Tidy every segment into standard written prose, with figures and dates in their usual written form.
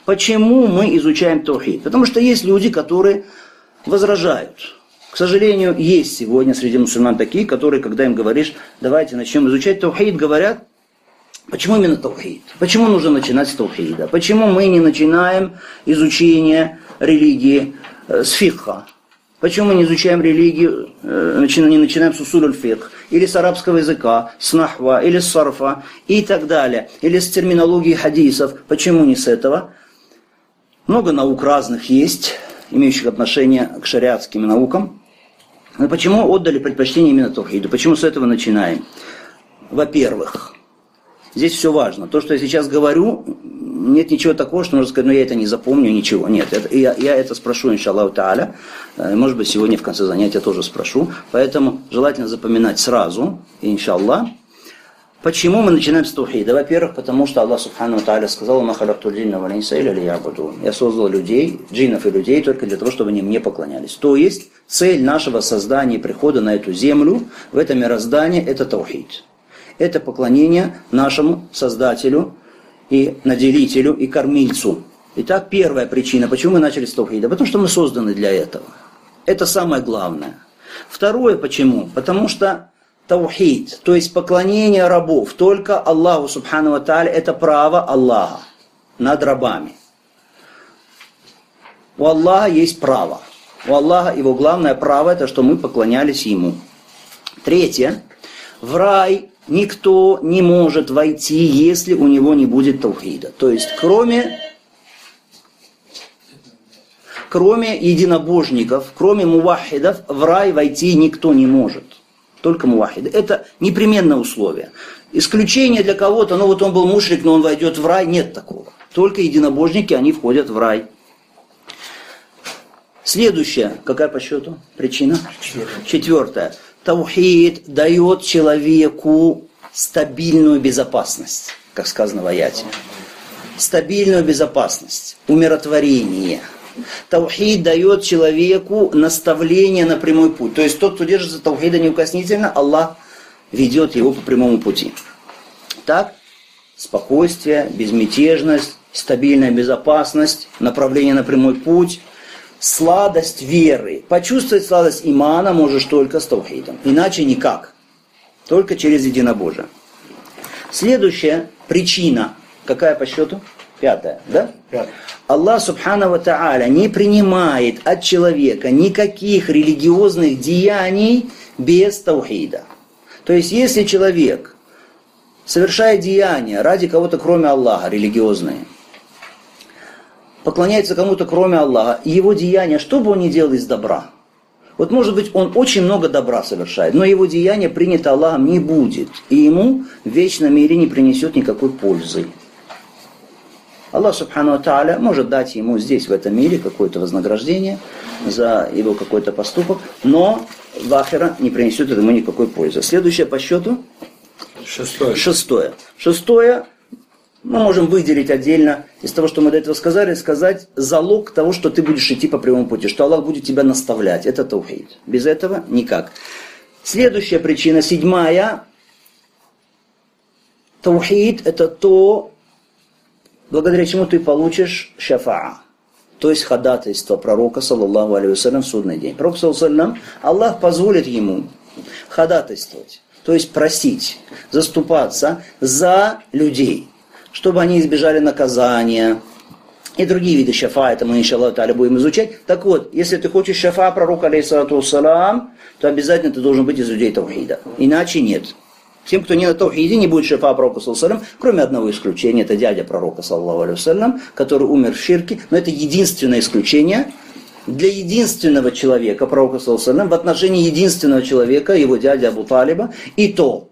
Почему мы изучаем таухид? Потому что есть люди, которые возражают. К сожалению, есть сегодня среди мусульман такие, которые, когда им говоришь, давайте начнем изучать таухид, говорят, почему именно таухид? Почему нужно начинать с таухида? Почему мы не начинаем изучение религии с фикха? Почему мы не изучаем религию, не начинаем с усуль аль-фикх, или с арабского языка, с нахва, или с сарфа, и так далее, или с терминологии хадисов? Почему не с этого? Много наук разных есть, имеющих отношение к шариатским наукам. Но почему отдали предпочтение именно таухиду? Почему с этого начинаем? Во-первых, здесь все важно. То, что я сейчас говорю, нет ничего такого, что можно сказать, я это не запомню, ничего. Нет, я это спрошу, иншаллаху тааля. Может быть, сегодня в конце занятия тоже спрошу. Поэтому желательно запоминать сразу, иншаллах. Почему мы начинаем с таухида? Во-первых, потому что Аллах субхану ва тааля сказал: «Ма халактул джинна вал инса илля лиябудун». Я создал людей, джиннов и людей, только для того, чтобы они мне поклонялись. То есть, цель нашего создания и прихода на эту землю, в это мироздание, это таухид. Это поклонение нашему Создателю и наделителю и кормильцу. Итак, первая причина, почему мы начали с таухида. Потому что мы созданы для этого. Это самое главное. Второе, почему? Потому что таухид, то есть поклонение рабов только Аллаху субхану ва тааля, это право Аллаха над рабами. У Аллаха есть право. У Аллаха его главное право, это что мы поклонялись Ему. Третье. В рай никто не может войти, если у него не будет таухида. То есть, кроме единобожников, кроме мувахидов, в рай войти никто не может. Только мувахиды. Это непременное условие. Исключение для кого-то, вот он был мушрик, но он войдет в рай, нет такого. Только единобожники, они входят в рай. Следующая, какая по счету причина? Четвертая. Таухид дает человеку стабильную безопасность, как сказано в аяте. Стабильную безопасность, умиротворение. Таухид дает человеку наставление на прямой путь. То есть тот, кто держится таухида неукоснительно, Аллах ведет его по прямому пути. Так, спокойствие, безмятежность, стабильная безопасность, направление на прямой путь, сладость веры. Почувствовать сладость имана можешь только с таухидом. Иначе никак. Только через единобожие. Следующая причина. Какая по счету? Пятая. Да? Пятая. Аллах субхану ва тааля не принимает от человека никаких религиозных деяний без таухида. То есть, если человек совершает деяния ради кого-то кроме Аллаха, религиозные, поклоняется кому-то кроме Аллаха, его деяния, что бы он ни делал из добра, вот может быть он очень много добра совершает, но его деяние принято Аллахом не будет, и ему в вечном мире не принесет никакой пользы. Аллах субхану ва тааля может дать ему здесь, в этом мире, какое-то вознаграждение за его какой-то поступок, но в ахира не принесет ему никакой пользы. Следующее по счету? Шестое. Шестое мы можем выделить отдельно из того, что мы до этого сказали, сказать залог того, что ты будешь идти по прямому пути, что Аллах будет тебя наставлять. Это таухид. Без этого никак. Следующая причина, седьмая. Таухид это то, благодаря чему ты получишь шафаа, то есть ходатайство пророка, саллаллаху алейхи вассалям, в судный день. Пророк, саллаллаху алейхи вассалям, Аллах позволит ему ходатайствовать, то есть просить, заступаться за людей, чтобы они избежали наказания и другие виды шафаа, это мы, иншаллаху тааля, будем изучать. Так вот, если ты хочешь шафаа пророка, алейхиссалату вассалям, то обязательно ты должен быть из людей таухида, иначе нет. Тем, кто не на таухиде, не будет шафаа пророка, саллаллаху алейхи вассалям, кроме одного исключения, это дядя пророка, саллаллаху алейхи вассалям, который умер в ширке, но это единственное исключение для единственного человека, пророка, саллаллаху алейхи вассалям, в отношении единственного человека, его дяди Абу Талиба, и то,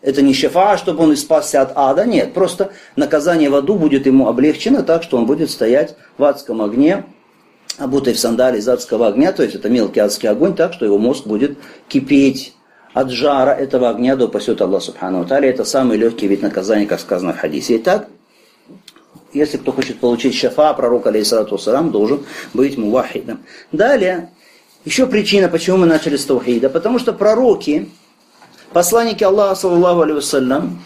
это не шафаа, чтобы он спасся от ада, нет, просто наказание в аду будет ему облегчено так, что он будет стоять в адском огне, обутый в сандалии из адского огня, то есть это мелкий адский огонь, так, что его мозг будет кипеть от жара этого огня, да упасет Аллах субхану ва тааля. Это самый легкий вид наказания, как сказано в хадисе. Итак, если кто хочет получить шафаа, пророк, алейхиссалату вассалям, должен быть мувахидом. Далее, еще причина, почему мы начали с таухида. Потому что пророки, посланники Аллаха, саллаллаху алейхи вассалям,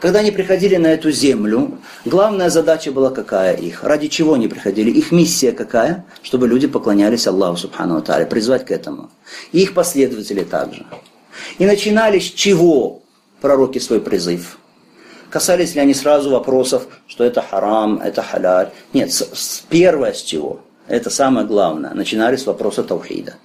Когда они приходили на эту землю, главная задача была какая их? Ради чего они приходили? Их миссия какая? Чтобы люди поклонялись Аллаху Субхану ва Тааля, призвать к этому. И их последователи также. И начинали с чего пророки свой призыв? Касались ли они сразу вопросов, что это харам, это халяль? Нет, первое с чего? Это самое главное. Начинали с вопроса таухида.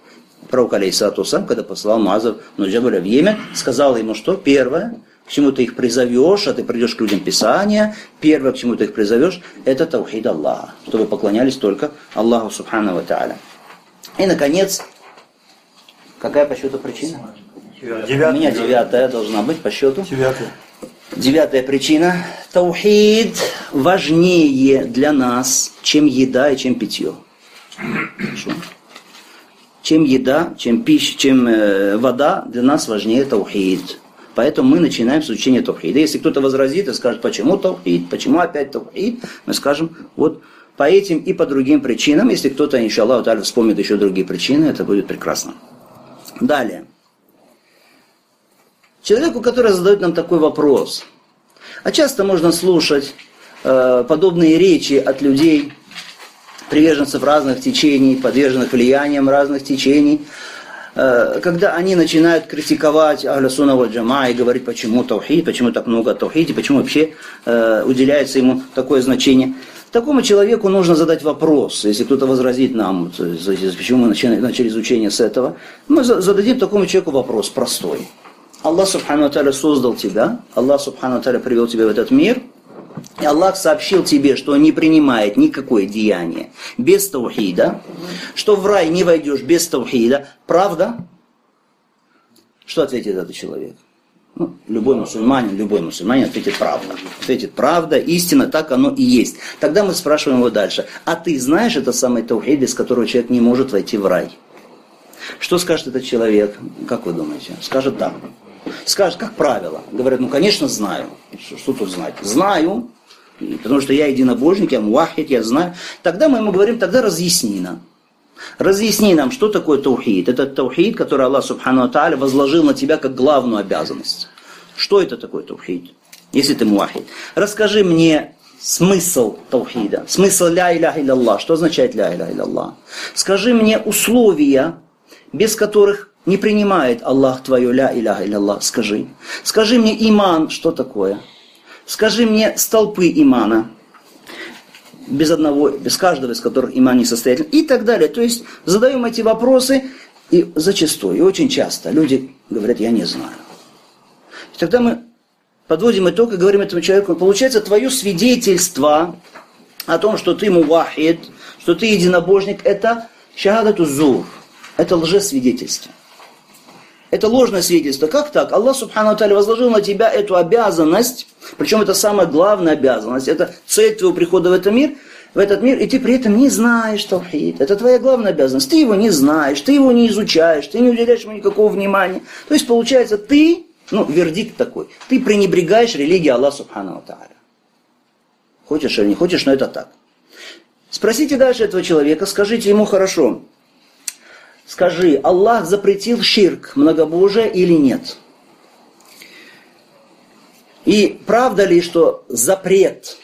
Пророк алейхиссалату вассалям, когда послал Муаза бн Джабаля в Йемен, сказал ему, что первое, к чему ты их призовешь, а ты придешь к людям Писания, первое, к чему ты их призовешь, это таухид Аллаха, чтобы поклонялись только Аллаху Субхану ва Тааля. И, наконец, какая по счету причина? У меня 9-я должна быть по счету. 9-я причина. Таухид важнее для нас, чем еда и чем питье. Хорошо? Чем еда, чем пища, чем вода, для нас важнее таухид. Поэтому мы начинаем с изучения таухида. Если кто-то возразит и скажет, почему таухид, почему опять таухид, мы скажем, вот по этим и по другим причинам. Если кто-то, иншаллаху та'аля, вспомнит еще другие причины, это будет прекрасно. Далее. Человеку, который задает нам такой вопрос. А часто можно слушать подобные речи от людей, приверженцев разных течений, подверженных влияниям разных течений, когда они начинают критиковать Ахля Сунна валь Джамаа и говорить, почему таухид, почему так много о таухиде, почему вообще уделяется ему такое значение. Такому человеку нужно задать вопрос, если кто-то возразит нам, почему мы начали изучение с этого, мы зададим такому человеку вопрос простой. Аллах Субхану ва Тааля создал тебя, Аллах Субхану ва Тааля привел тебя в этот мир, и Аллах сообщил тебе, что Он не принимает никакое деяние без таухида, что в рай не войдешь без таухида. Правда? Что ответит этот человек? Любой мусульманин ответит правда. Ответит правда, истина, так оно и есть. Тогда мы спрашиваем его дальше. А ты знаешь это самый таухид, без которого человек не может войти в рай? Что скажет этот человек? Как вы думаете? Скажет да. Скажет, как правило. Говорят, конечно, знаю. Что тут знать? Знаю, потому что я единобожник, я муахид, я знаю. Тогда мы ему говорим, тогда разъясни нам. Разъясни нам, что такое таухид. Это таухид, который Аллах Субхану ва Тааля возложил на тебя как главную обязанность. Что это такое таухид? Если ты муахид. Расскажи мне смысл таухида. Смысл ля иляха илля. Что означает ля иляха илля? Скажи мне условия, без которых не принимает Аллах твое ля иляха илля. Скажи. Скажи мне иман, что такое? Скажи мне столпы имана. Без каждого из которых иман несостоятельный. И так далее. То есть задаем эти вопросы, и зачастую, и очень часто люди говорят, я не знаю. И тогда мы подводим итог и говорим этому человеку, получается, твое свидетельство о том, что ты мувахид, что ты единобожник, это шахадату зур, это лжесвидетельство. Это ложное свидетельство. Как так? Аллах Субхану ва Тааля возложил на тебя эту обязанность, причем это самая главная обязанность, это цель твоего прихода в этот мир, и ты при этом не знаешь таухид. Это твоя главная обязанность. Ты его не знаешь, ты его не изучаешь, ты не уделяешь ему никакого внимания. То есть получается ты, вердикт такой, ты пренебрегаешь религией Аллаха Субхану ва Тааля. Хочешь или не хочешь, но это так. Спросите дальше этого человека, скажите ему хорошо. Скажи, Аллах запретил ширк, многобожие или нет? И правда ли, что запрет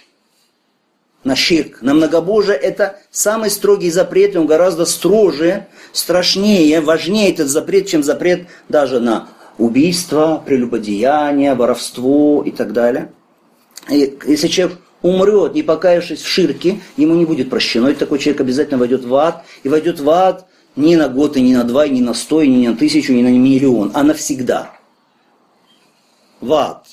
на ширк, на многобожие, это самый строгий запрет, он гораздо строже, страшнее, важнее этот запрет, чем запрет даже на убийство, прелюбодеяние, воровство и так далее. И если человек умрет, не покаявшись в ширке, ему не будет прощено, и такой человек обязательно войдет в ад, и войдет в ад, ни на год, и ни на 2, и ни на 100, и ни на 1000, и ни на миллион, а навсегда. В ад.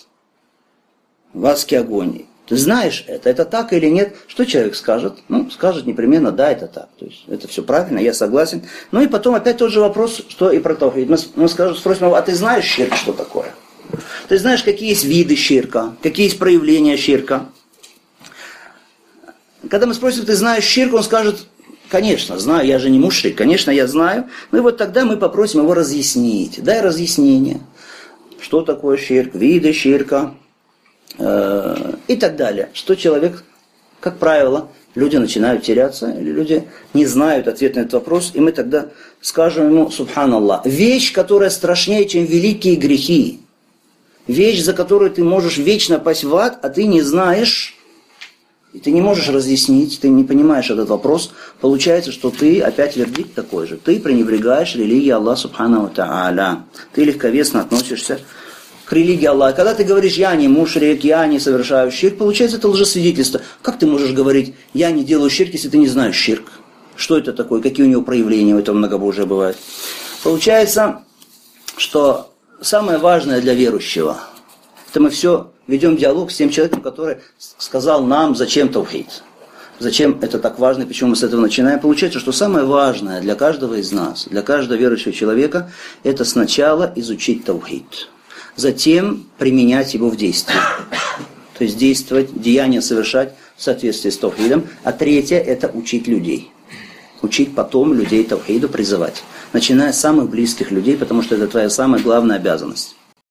В адский огонь. Ты знаешь это так или нет? Что человек скажет? Скажет непременно, да, это так. То есть это все правильно, я согласен. И потом опять тот же вопрос, что и про таухид. Мы спросим его, а ты знаешь ширк, что такое? Ты знаешь, какие есть виды ширка, какие есть проявления ширка? Когда мы спросим, ты знаешь ширк, он скажет, конечно, знаю, я же не мушрик, конечно, я знаю. И вот тогда мы попросим его разъяснить. Дай разъяснение. Что такое ширк, виды ширка и так далее. Что человек, как правило, люди начинают теряться, или люди не знают ответ на этот вопрос, и мы тогда скажем ему, субханаллах, вещь, которая страшнее, чем великие грехи. вещь, за которую ты можешь вечно пасть в ад, а ты не знаешь, и ты не можешь разъяснить, ты не понимаешь этот вопрос, получается, что ты, опять вердикт такой же, ты пренебрегаешь религией Аллаха Субхану ва Тааля, ты легковесно относишься к религии Аллаха. Когда ты говоришь, я не мушрик, я не совершаю ширк, получается, это лжесвидетельство. Как ты можешь говорить, я не делаю ширк, если ты не знаешь ширк? Что это такое? Какие у него проявления у этого многобожия бывают? Получается, что самое важное для верующего, это мы все ведем диалог с тем человеком, который сказал нам, зачем таухид. Зачем это так важно, почему мы с этого начинаем? Получается, что самое важное для каждого из нас, для каждого верующего человека, это сначала изучить таухид. Затем применять его в действии. То есть действовать, деяния совершать в соответствии с таухидом. А третье, это учить людей. Учить потом людей таухиду, призывать. Начиная с самых близких людей, потому что это твоя самая главная обязанность.